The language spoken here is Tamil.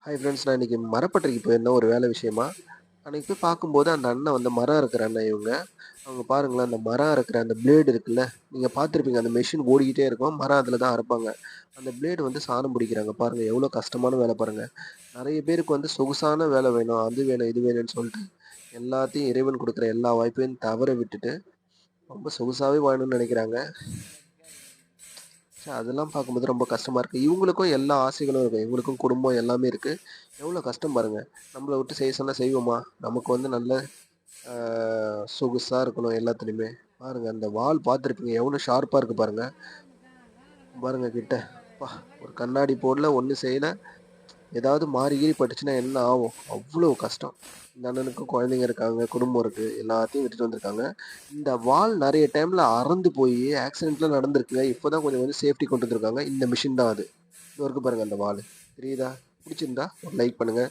Hi friends. நான் இன்னைக்கு மரப்பட்டறைக்கு போயிருந்தேன் ஒரு வேலை விஷயமா. அன்னைக்கு போய் பார்க்கும்போது அந்த அண்ணன் வந்து மரம் அறுக்குற அண்ணன் இவங்க. அவங்க பாருங்களேன், அந்த மரம் அறுக்குற அந்த பிளேடு இருக்குல்ல, நீங்க பார்த்துருப்பீங்க. அந்த மெஷின் ஓடிக்கிட்டே இருக்கும். மரம் அதில தான் அறுப்பாங்க. அந்த பிளேடு வந்து சாணம் பிடிக்கிறாங்க. பாருங்க எவ்வளோ கஷ்டமான வேலை பாருங்க. நெறைய பேருக்கு வந்து சொகுசான வேலை வேணும், அது வேணும், இது வேணும்னு சொல்லிட்டு எல்லாத்தையும் இறைவன் குடுக்குற எல்லா வாய்ப்பையும் தவற விட்டுட்டு, ரொம்ப சொகுசாவே வாழணும்னு நெனைக்கிறாங்க. அதெல்லாம் பார்க்கும்போது ரொம்ப கஷ்டமா இருக்கு. இவங்களுக்கும் எல்லா ஆசைகளும் இருக்கு. இவங்களுக்கும் குடும்பம் எல்லாமே இருக்கு. எவ்வளோ கஷ்டம் பாருங்க. நம்மள விட்டு செய்ய சொன்னா செய்வோமா? நமக்கு வந்து நல்ல ஆ சொகுசா இருக்கணும் எல்லாத்துலயுமே. பாருங்க அந்த வால் பார்த்துருப்பீங்க. எவ்வளோ ஷார்ப்பா இருக்கு பாருங்க. பாருங்க கிட்ட. அப்பா! ஒரு கண்ணாடி போடல, ஒண்ணும் செய்யல. ஏதாவது மாறி கீறி பட்டுச்சுன்னா என்ன ஆவும்? அவ்ளோ கஷ்டம். இந்த அண்ணனுக்கும் குழந்தைங்க இருக்காங்க, குடும்பம் இருக்கு. எல்லாத்தையும் விட்டுட்டு வந்திருக்காங்க. இந்த வால் நெறைய டைம்ல அறுந்து போயி ஆக்சிடென்ட்லாம் நடந்திருக்குங்க. இப்ப தான் கொஞ்சம் கொஞ்சம் சேஃப்டி கொண்டு வந்திருக்காங்க. இந்த மிஷின் தான் அது. இதோ இருக்கு பாருங்க அந்த வாலு. தெரியுதா? புடிச்சிருந்தா ஒரு லைக் பண்ணுங்க.